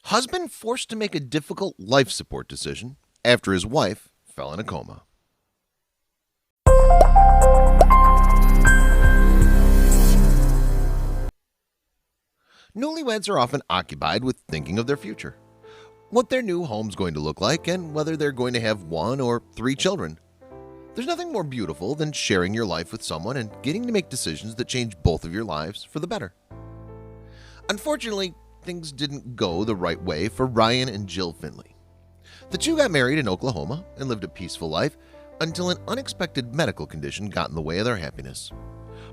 Husband forced to make a difficult life support decision after his wife fell in a coma. Newlyweds are often occupied with thinking of their future, what their new home's going to look like, and whether they're going to have 1 or 3 children. There's nothing more beautiful than sharing your life with someone and getting to make decisions that change both of your lives for the better. Unfortunately, things didn't go the right way for Ryan and Jill Finley. The two got married in Oklahoma and lived a peaceful life until an unexpected medical condition got in the way of their happiness.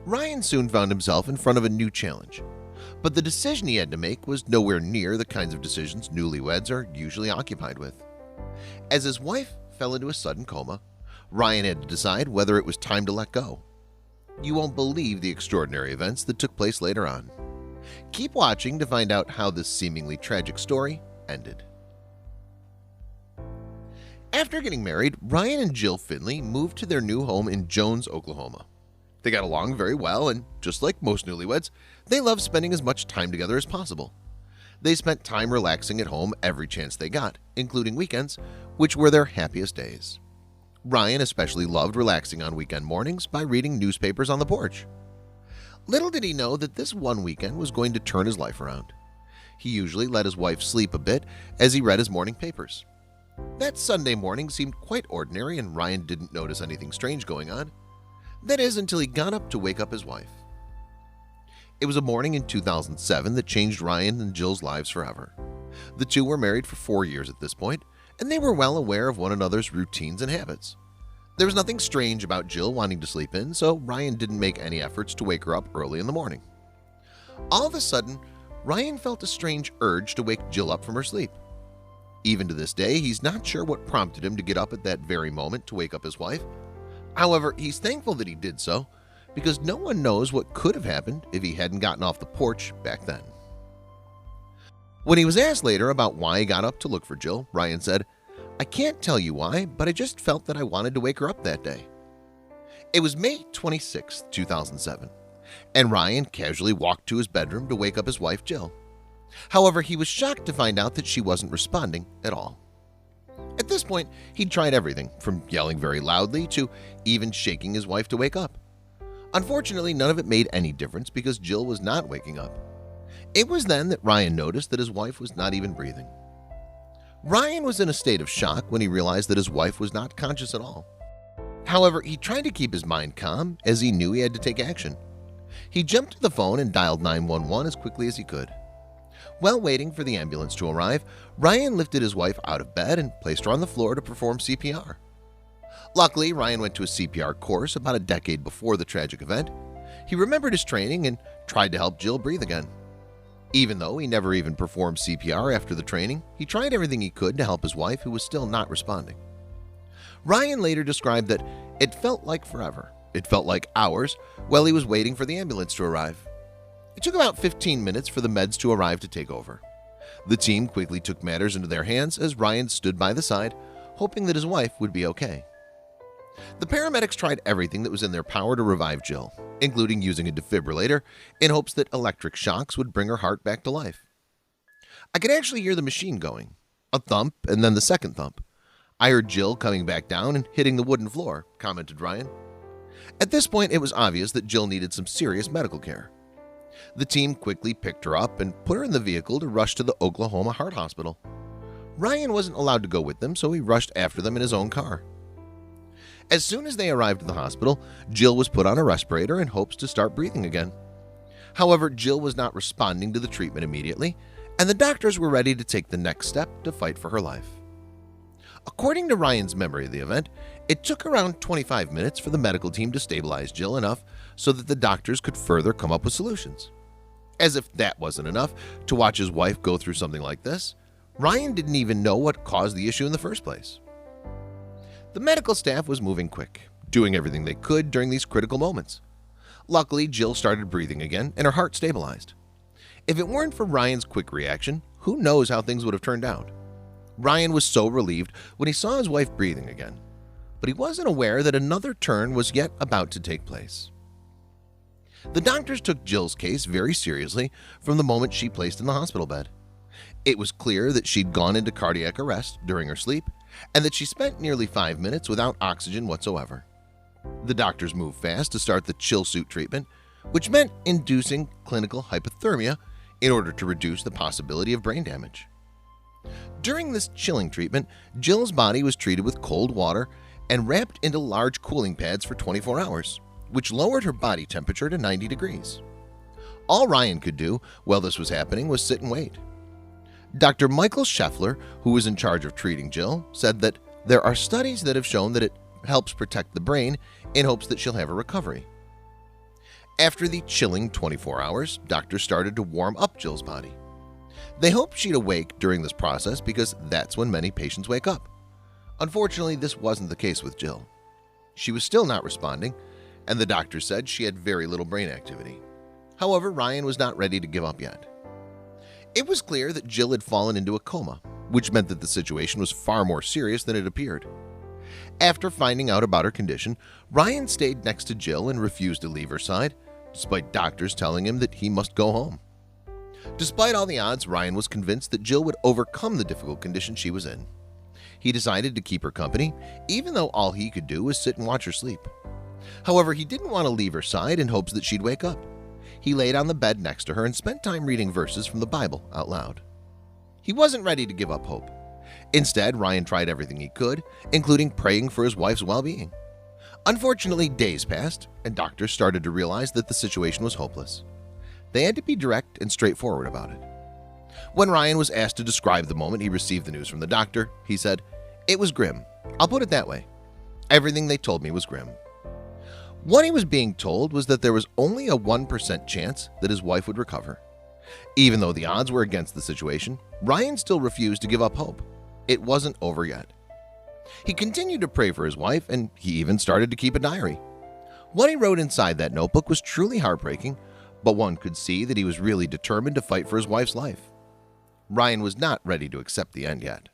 Ryan soon found himself in front of a new challenge, but the decision he had to make was nowhere near the kinds of decisions newlyweds are usually occupied with. As his wife fell into a sudden coma, Ryan had to decide whether it was time to let go. You won't believe the extraordinary events that took place later on. Keep watching to find out how this seemingly tragic story ended. After getting married, Ryan and Jill Finley moved to their new home in Jones, Oklahoma. They got along very well, and just like most newlyweds, they loved spending as much time together as possible. They spent time relaxing at home every chance they got, including weekends, which were their happiest days. Ryan especially loved relaxing on weekend mornings by reading newspapers on the porch. Little did he know that this one weekend was going to turn his life around. He usually let his wife sleep a bit as he read his morning papers. That Sunday morning seemed quite ordinary, and Ryan didn't notice anything strange going on. That is, until he got up to wake up his wife. It was a morning in 2007 that changed Ryan and Jill's lives forever. The two were married for 4 years at this point, and they were well aware of one another's routines and habits. There was nothing strange about Jill wanting to sleep in, so Ryan didn't make any efforts to wake her up early in the morning. All of a sudden, Ryan felt a strange urge to wake Jill up from her sleep. Even to this day, he's not sure what prompted him to get up at that very moment to wake up his wife. However, he's thankful that he did so, because no one knows what could have happened if he hadn't gotten off the porch back then. When he was asked later about why he got up to look for Jill, Ryan said, "I can't tell you why, but I just felt that I wanted to wake her up that day." It was May 26, 2007, and Ryan casually walked to his bedroom to wake up his wife, Jill. However, he was shocked to find out that she wasn't responding at all. At this point, he'd tried everything from yelling very loudly to even shaking his wife to wake up. Unfortunately, none of it made any difference because Jill was not waking up. It was then that Ryan noticed that his wife was not even breathing. Ryan was in a state of shock when he realized that his wife was not conscious at all. However, he tried to keep his mind calm as he knew he had to take action. He jumped to the phone and dialed 911 as quickly as he could. While waiting for the ambulance to arrive, Ryan lifted his wife out of bed and placed her on the floor to perform CPR. Luckily, Ryan went to a CPR course about a decade before the tragic event. He remembered his training and tried to help Jill breathe again. Even though he never even performed CPR after the training, he tried everything he could to help his wife, who was still not responding. Ryan later described that it felt like forever. It felt like hours while he was waiting for the ambulance to arrive. It took about 15 minutes for the meds to arrive to take over. The team quickly took matters into their hands as Ryan stood by the side, hoping that his wife would be okay. The paramedics tried everything that was in their power to revive Jill, including using a defibrillator in hopes that electric shocks would bring her heart back to life. "I could actually hear the machine going, a thump and then the second thump. I heard Jill coming back down and hitting the wooden floor," commented Ryan. At this point, it was obvious that Jill needed some serious medical care. The team quickly picked her up and put her in the vehicle to rush to the Oklahoma Heart Hospital. Ryan wasn't allowed to go with them, so he rushed after them in his own car. As soon as they arrived at the hospital, Jill was put on a respirator in hopes to start breathing again. However, Jill was not responding to the treatment immediately, and the doctors were ready to take the next step to fight for her life. According to Ryan's memory of the event, it took around 25 minutes for the medical team to stabilize Jill enough so that the doctors could further come up with solutions. As if that wasn't enough to watch his wife go through something like this, Ryan didn't even know what caused the issue in the first place. The medical staff was moving quick, doing everything they could during these critical moments. Luckily, Jill started breathing again and her heart stabilized. If it weren't for Ryan's quick reaction, who knows how things would have turned out. Ryan was so relieved when he saw his wife breathing again, but he wasn't aware that another turn was yet about to take place. The doctors took Jill's case very seriously from the moment she placed in the hospital bed. It was clear that she'd gone into cardiac arrest during her sleep and that she spent nearly 5 minutes without oxygen whatsoever. The doctors moved fast to start the chill suit treatment, which meant inducing clinical hypothermia in order to reduce the possibility of brain damage. During this chilling treatment, Jill's body was treated with cold water and wrapped into large cooling pads for 24 hours, which lowered her body temperature to 90 degrees. All Ryan could do while this was happening was sit and wait. Dr. Michael Scheffler, who was in charge of treating Jill, said that there are studies that have shown that it helps protect the brain in hopes that she'll have a recovery. After the chilling 24 hours, doctors started to warm up Jill's body. They hoped she'd awake during this process because that's when many patients wake up. Unfortunately, this wasn't the case with Jill. She was still not responding, and the doctor said she had very little brain activity. However, Ryan was not ready to give up yet. It was clear that Jill had fallen into a coma, which meant that the situation was far more serious than it appeared. After finding out about her condition, Ryan stayed next to Jill and refused to leave her side, despite doctors telling him that he must go home. Despite all the odds, Ryan was convinced that Jill would overcome the difficult condition she was in. He decided to keep her company, even though all he could do was sit and watch her sleep. However, he didn't want to leave her side in hopes that she'd wake up. He laid on the bed next to her and spent time reading verses from the Bible out loud. He wasn't ready to give up hope. Instead, Ryan tried everything he could, including praying for his wife's well-being. Unfortunately, days passed, and doctors started to realize that the situation was hopeless. They had to be direct and straightforward about it. When Ryan was asked to describe the moment he received the news from the doctor, he said, "It was grim. I'll put it that way. Everything they told me was grim." What he was being told was that there was only a 1% chance that his wife would recover. Even though the odds were against the situation, Ryan still refused to give up hope. It wasn't over yet. He continued to pray for his wife, and he even started to keep a diary. What he wrote inside that notebook was truly heartbreaking, but one could see that he was really determined to fight for his wife's life. Ryan was not ready to accept the end yet.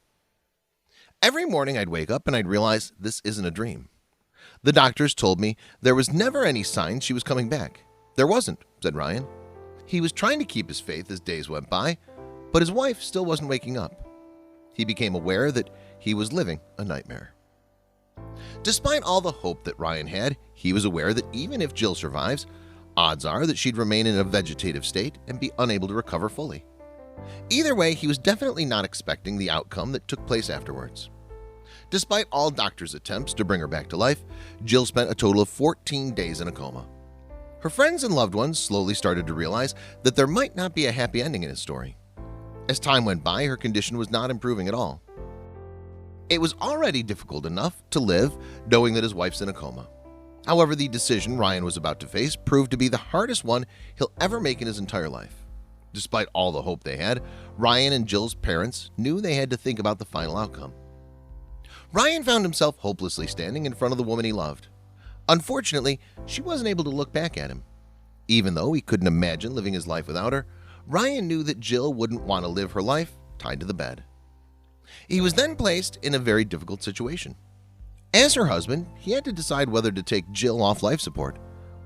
Every morning I'd wake up and I'd realize this isn't a dream. The doctors told me there was never any sign she was coming back. There wasn't, said Ryan. He was trying to keep his faith as days went by, but his wife still wasn't waking up. He became aware that he was living a nightmare. Despite all the hope that Ryan had, he was aware that even if Jill survives, odds are that she'd remain in a vegetative state and be unable to recover fully. Either way, he was definitely not expecting the outcome that took place afterwards. Despite all doctors' attempts to bring her back to life, Jill spent a total of 14 days in a coma. Her friends and loved ones slowly started to realize that there might not be a happy ending in his story. As time went by, her condition was not improving at all. It was already difficult enough to live knowing that his wife's in a coma. However, the decision Ryan was about to face proved to be the hardest one he'll ever make in his entire life. Despite all the hope they had, Ryan and Jill's parents knew they had to think about the final outcome. Ryan found himself hopelessly standing in front of the woman he loved. Unfortunately, she wasn't able to look back at him. Even though he couldn't imagine living his life without her, Ryan knew that Jill wouldn't want to live her life tied to the bed. He was then placed in a very difficult situation. As her husband, he had to decide whether to take Jill off life support,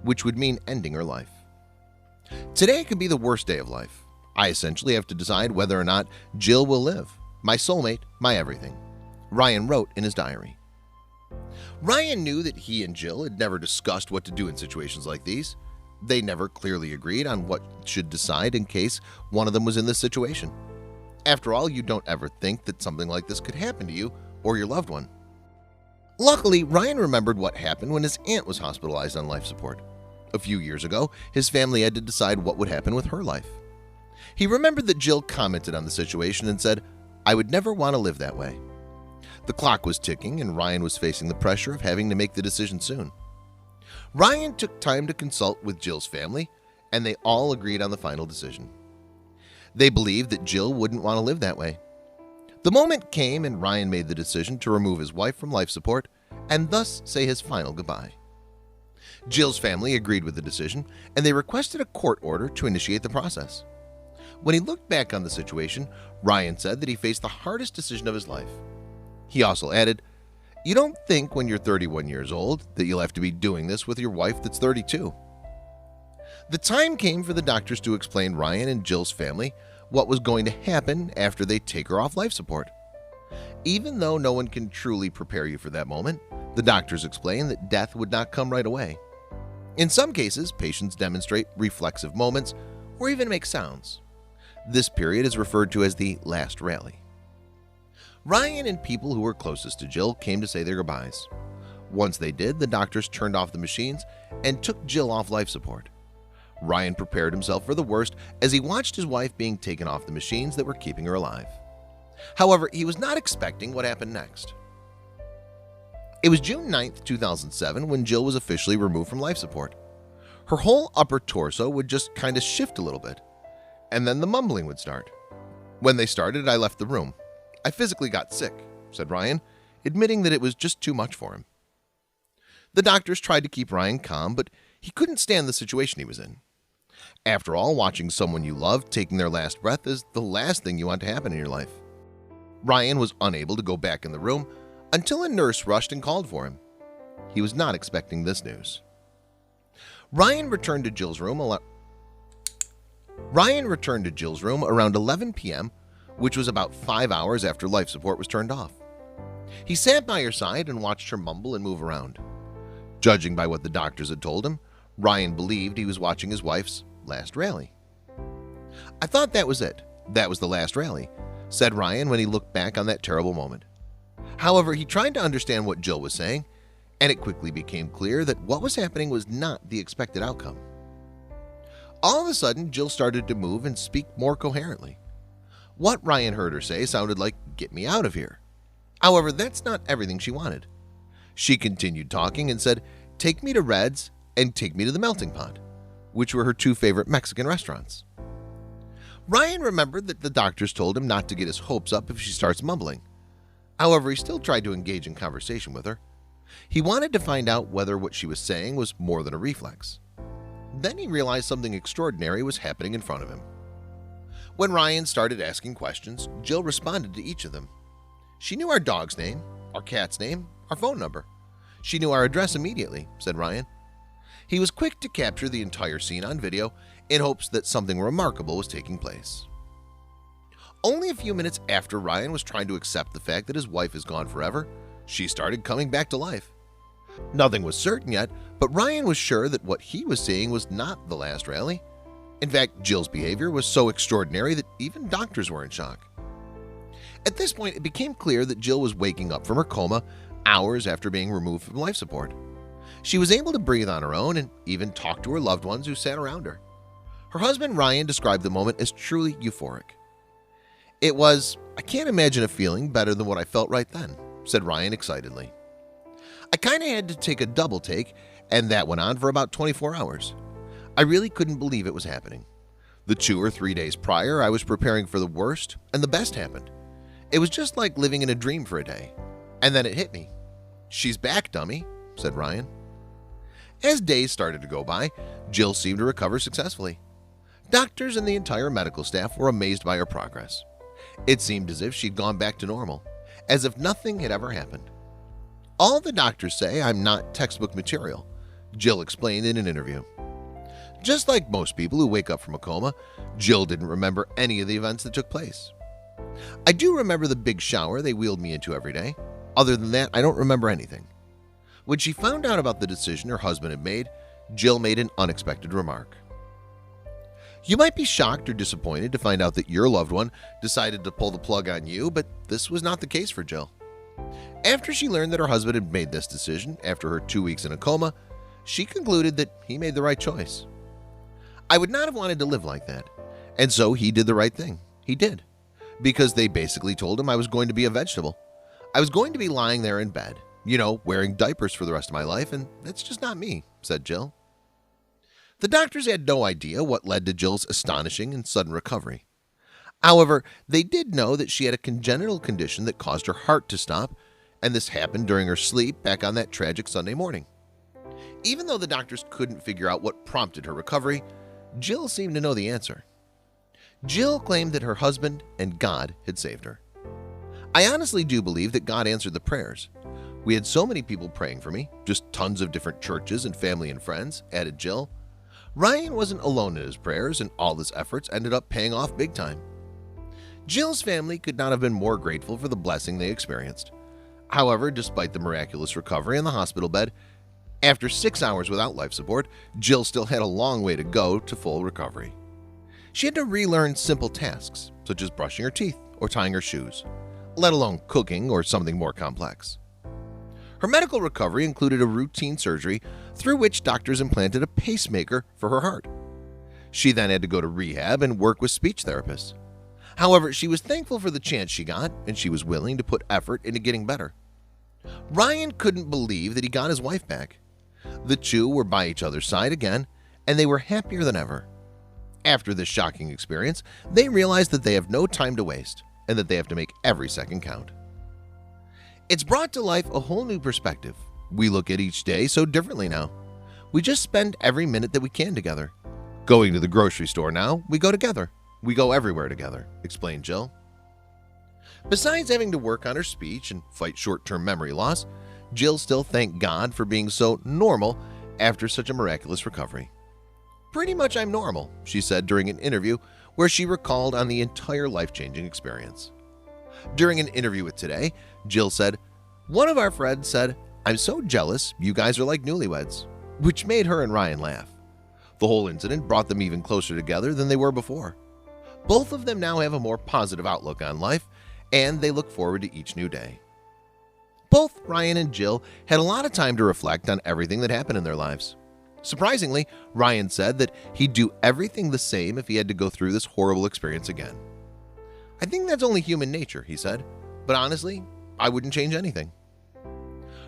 which would mean ending her life. Today could be the worst day of life. I essentially have to decide whether or not Jill will live. My soulmate, my everything. Ryan wrote in his diary. Ryan knew that he and Jill had never discussed what to do in situations like these. They never clearly agreed on what should decide in case one of them was in this situation. After all, you don't ever think that something like this could happen to you or your loved one. Luckily, Ryan remembered what happened when his aunt was hospitalized on life support. A few years ago, his family had to decide what would happen with her life. He remembered that Jill commented on the situation and said, "I would never want to live that way." The clock was ticking and Ryan was facing the pressure of having to make the decision soon. Ryan took time to consult with Jill's family, and they all agreed on the final decision. They believed that Jill wouldn't want to live that way. The moment came and Ryan made the decision to remove his wife from life support and thus say his final goodbye. Jill's family agreed with the decision, and they requested a court order to initiate the process. When he looked back on the situation, Ryan said that he faced the hardest decision of his life. He also added, "You don't think when you're 31 years old that you'll have to be doing this with your wife that's 32. The time came for the doctors to explain Ryan and Jill's family what was going to happen after they take her off life support. Even though no one can truly prepare you for that moment, the doctors explain that death would not come right away. In some cases, patients demonstrate reflexive moments or even make sounds. This period is referred to as the last rally. Ryan and people who were closest to Jill came to say their goodbyes. Once they did, the doctors turned off the machines and took Jill off life support. Ryan prepared himself for the worst as he watched his wife being taken off the machines that were keeping her alive. However, he was not expecting what happened next. It was June 9th, 2007 when Jill was officially removed from life support. Her whole upper torso would just kind of shift a little bit, and then the mumbling would start. When they started, I left the room. I physically got sick, said Ryan, admitting that it was just too much for him. The doctors tried to keep Ryan calm, but he couldn't stand the situation he was in. After all, watching someone you love taking their last breath is the last thing you want to happen in your life. Ryan was unable to go back in the room until a nurse rushed and called for him. He was not expecting this news. Ryan returned to Jill's room around 11 p.m., which was about 5 hours after life support was turned off. He sat by her side and watched her mumble and move around. Judging by what the doctors had told him, Ryan believed he was watching his wife's last rally. I thought that was it. That was the last rally, said Ryan when he looked back on that terrible moment. However, he tried to understand what Jill was saying, and it quickly became clear that what was happening was not the expected outcome. All of a sudden, Jill started to move and speak more coherently. What Ryan heard her say sounded like, "Get me out of here." However, that's not everything she wanted. She continued talking and said, "Take me to Red's and take me to the Melting Pot," which were her two favorite Mexican restaurants. Ryan remembered that the doctors told him not to get his hopes up if she starts mumbling. However, he still tried to engage in conversation with her. He wanted to find out whether what she was saying was more than a reflex. Then he realized something extraordinary was happening in front of him. When Ryan started asking questions, Jill responded to each of them. She knew our dog's name, our cat's name, our phone number. She knew our address immediately, said Ryan. He was quick to capture the entire scene on video in hopes that something remarkable was taking place. Only a few minutes after Ryan was trying to accept the fact that his wife is gone forever, she started coming back to life. Nothing was certain yet, but Ryan was sure that what he was seeing was not the last rally. In fact, Jill's behavior was so extraordinary that even doctors were in shock. At this point, it became clear that Jill was waking up from her coma hours after being removed from life support. She was able to breathe on her own and even talk to her loved ones who sat around her. Her husband Ryan described the moment as truly euphoric. "It was, I can't imagine a feeling better than what I felt right then," said Ryan excitedly. "I kind of had to take a double take, and that went on for about 24 hours. I really couldn't believe it was happening. The 2 or 3 days prior, I was preparing for the worst, and the best happened. It was just like living in a dream for a day. And then it hit me. 'She's back, dummy,'" said Ryan. As days started to go by, Jill seemed to recover successfully. Doctors and the entire medical staff were amazed by her progress. It seemed as if she'd gone back to normal, as if nothing had ever happened. "All the doctors say I'm not textbook material," Jill explained in an interview. Just like most people who wake up from a coma, Jill didn't remember any of the events that took place. "I do remember the big shower they wheeled me into every day. Other than that, I don't remember anything." When she found out about the decision her husband had made, Jill made an unexpected remark. You might be shocked or disappointed to find out that your loved one decided to pull the plug on you, but this was not the case for Jill. After she learned that her husband had made this decision after her 2 weeks in a coma, she concluded that he made the right choice. "I would not have wanted to live like that, and so he did the right thing. He did. Because they basically told him I was going to be a vegetable. I was going to be lying there in bed, wearing diapers for the rest of my life, and that's just not me," said Jill. The doctors had no idea what led to Jill's astonishing and sudden recovery. However, they did know that she had a congenital condition that caused her heart to stop, and this happened during her sleep back on that tragic Sunday morning. Even though the doctors couldn't figure out what prompted her recovery, Jill seemed to know the answer. Jill claimed that her husband and God had saved her. "I honestly do believe that God answered the prayers. We had so many people praying for me, just tons of different churches and family and friends," added Jill. Ryan wasn't alone in his prayers, and all his efforts ended up paying off big time. Jill's family could not have been more grateful for the blessing they experienced. However, despite the miraculous recovery in the hospital bed, after 6 hours without life support, Jill still had a long way to go to full recovery. She had to relearn simple tasks, such as brushing her teeth or tying her shoes, let alone cooking or something more complex. Her medical recovery included a routine surgery through which doctors implanted a pacemaker for her heart. She then had to go to rehab and work with speech therapists. However, she was thankful for the chance she got, and she was willing to put effort into getting better. Ryan couldn't believe that he got his wife back. The two were by each other's side again, and they were happier than ever. After this shocking experience, they realized that they have no time to waste and that they have to make every second count. It's brought to life a whole new perspective. We look at each day so differently now. We just spend every minute that we can together. Going to the grocery store now, we go together. We go everywhere together, explained Jill. Besides having to work on her speech and fight short-term memory loss, Jill still thanked God for being so normal after such a miraculous recovery. "Pretty much I'm normal," she said during an interview where she recalled on the entire life-changing experience. During an interview with Today, Jill said, "One of our friends said, 'I'm so jealous, you guys are like newlyweds,' which made her and Ryan laugh. The whole incident brought them even closer together than they were before. Both of them now have a more positive outlook on life, and they look forward to each new day." Both Ryan and Jill had a lot of time to reflect on everything that happened in their lives. Surprisingly, Ryan said that he'd do everything the same if he had to go through this horrible experience again. "I think that's only human nature," he said, "but honestly, I wouldn't change anything."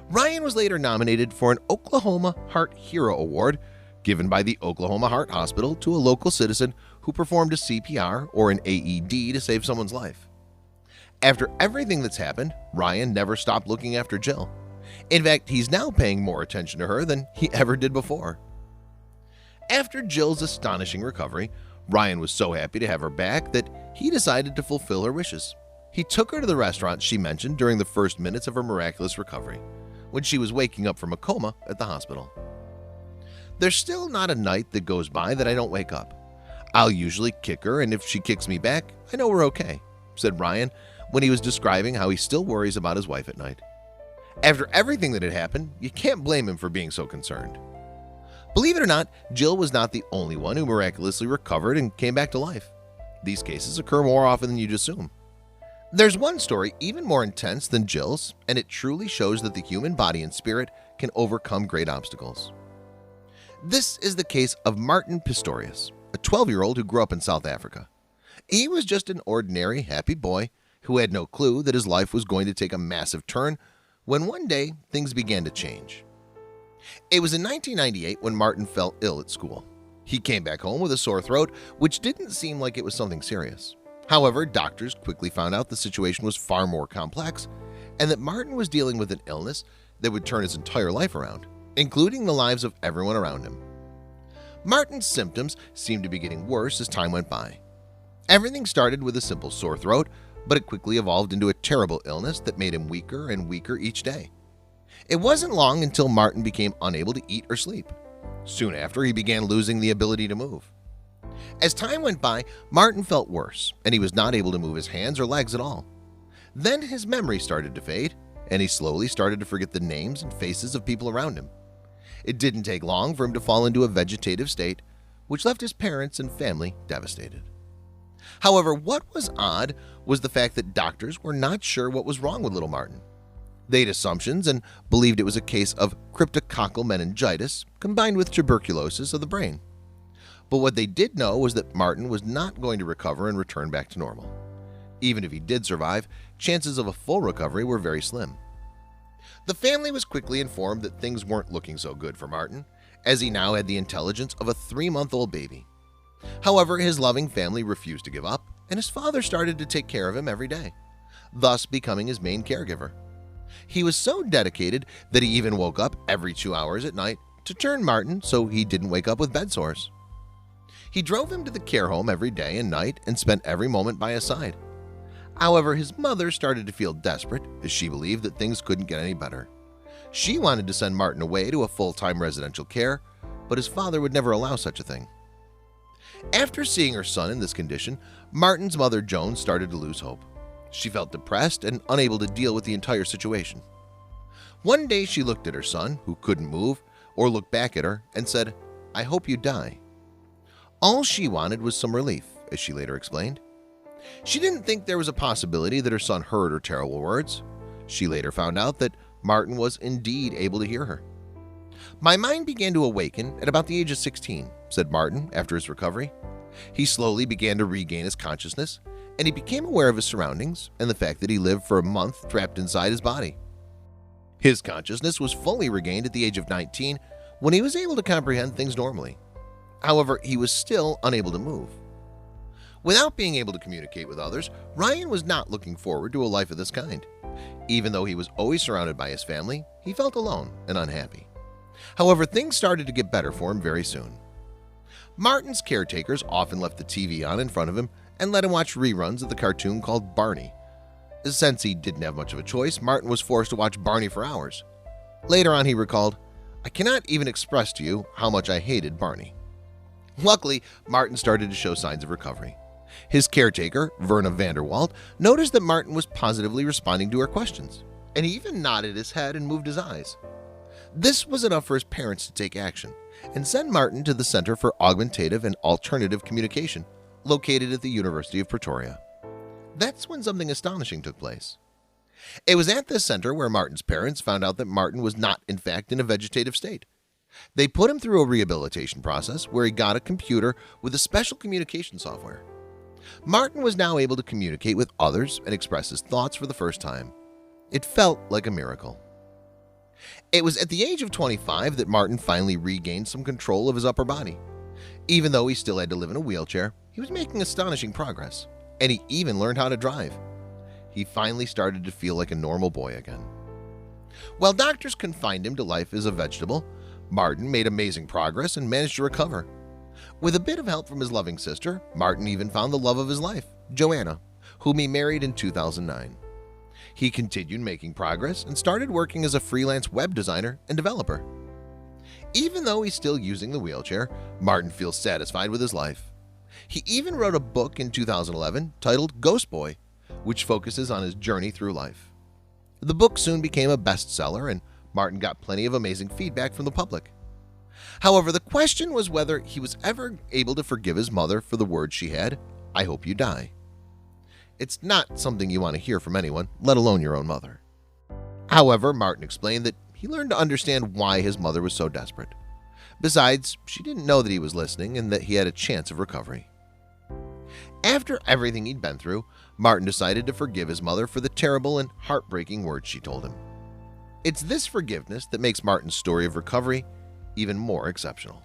Ryan was later nominated for an Oklahoma Heart Hero Award given by the Oklahoma Heart Hospital to a local citizen who performed a CPR or an AED to save someone's life. After everything that's happened, Ryan never stopped looking after Jill. In fact, he's now paying more attention to her than he ever did before. After Jill's astonishing recovery, Ryan was so happy to have her back that he decided to fulfill her wishes. He took her to the restaurant she mentioned during the first minutes of her miraculous recovery, when she was waking up from a coma at the hospital. "There's still not a night that goes by that I don't wake up. I'll usually kick her, and if she kicks me back, I know we're okay," said Ryan when he was describing how he still worries about his wife at night. After everything that had happened, you can't blame him for being so concerned. Believe it or not, Jill was not the only one who miraculously recovered and came back to life. These cases occur more often than you'd assume. There's one story even more intense than Jill's, and it truly shows that the human body and spirit can overcome great obstacles. This is the case of Martin Pistorius, a 12-year-old who grew up in South Africa. He was just an ordinary, happy boy who had no clue that his life was going to take a massive turn when one day things began to change. It was in 1998 when Martin fell ill at school. He came back home with a sore throat, which didn't seem like it was something serious. However, doctors quickly found out the situation was far more complex and that Martin was dealing with an illness that would turn his entire life around, including the lives of everyone around him. Martin's symptoms seemed to be getting worse as time went by. Everything started with a simple sore throat, but it quickly evolved into a terrible illness that made him weaker and weaker each day. It wasn't long until Martin became unable to eat or sleep. Soon after, he began losing the ability to move. As time went by, Martin felt worse, and he was not able to move his hands or legs at all. Then his memory started to fade, and he slowly started to forget the names and faces of people around him. It didn't take long for him to fall into a vegetative state, which left his parents and family devastated. However, what was odd was the fact that doctors were not sure what was wrong with little Martin. They had assumptions and believed it was a case of cryptococcal meningitis combined with tuberculosis of the brain. But what they did know was that Martin was not going to recover and return back to normal. Even if he did survive, chances of a full recovery were very slim. The family was quickly informed that things weren't looking so good for Martin, as he now had the intelligence of a 3-month-old baby. However, his loving family refused to give up, and his father started to take care of him every day, thus becoming his main caregiver. He was so dedicated that he even woke up every 2 hours at night to turn Martin so he didn't wake up with bed sores. He drove him to the care home every day and night and spent every moment by his side. However, his mother started to feel desperate as she believed that things couldn't get any better. She wanted to send Martin away to a full-time residential care, but his father would never allow such a thing. After seeing her son in this condition, Martin's mother Joan started to lose hope. She felt depressed and unable to deal with the entire situation. One day she looked at her son, who couldn't move or look back at her, and said, "I hope you die." All she wanted was some relief, as she later explained. She didn't think there was a possibility that her son heard her terrible words. She later found out that Martin was indeed able to hear her. "My mind began to awaken at about the age of 16, said Martin after his recovery. He slowly began to regain his consciousness, and he became aware of his surroundings and the fact that he lived for a month trapped inside his body. His consciousness was fully regained at the age of 19 when he was able to comprehend things normally. However, he was still unable to move. Without being able to communicate with others, Ryan was not looking forward to a life of this kind. Even though he was always surrounded by his family, he felt alone and unhappy. However, things started to get better for him very soon. Martin's caretakers often left the TV on in front of him and let him watch reruns of the cartoon called Barney. Since he didn't have much of a choice, Martin was forced to watch Barney for hours. Later on, he recalled, "I cannot even express to you how much I hated Barney." Luckily, Martin started to show signs of recovery. His caretaker, Verna Vanderwald, noticed that Martin was positively responding to her questions, and he even nodded his head and moved his eyes. This was enough for his parents to take action and send Martin to the Center for Augmentative and Alternative Communication, located at the University of Pretoria. That's when something astonishing took place. It was at this center where Martin's parents found out that Martin was not, in fact, in a vegetative state. They put him through a rehabilitation process where he got a computer with a special communication software. Martin was now able to communicate with others and express his thoughts for the first time. It felt like a miracle. It was at the age of 25 that Martin finally regained some control of his upper body. Even though he still had to live in a wheelchair, he was making astonishing progress, and he even learned how to drive. He finally started to feel like a normal boy again. While doctors confined him to life as a vegetable, Martin made amazing progress and managed to recover. With a bit of help from his loving sister, Martin even found the love of his life, Joanna, whom he married in 2009. He continued making progress and started working as a freelance web designer and developer. Even though he's still using the wheelchair, Martin feels satisfied with his life. He even wrote a book in 2011 titled Ghost Boy, which focuses on his journey through life. The book soon became a bestseller, and Martin got plenty of amazing feedback from the public. However, the question was whether he was ever able to forgive his mother for the words she had, "I hope you die." It's not something you want to hear from anyone, let alone your own mother. However, Martin explained that he learned to understand why his mother was so desperate. Besides, she didn't know that he was listening and that he had a chance of recovery. After everything he'd been through, Martin decided to forgive his mother for the terrible and heartbreaking words she told him. It's this forgiveness that makes Martin's story of recovery even more exceptional.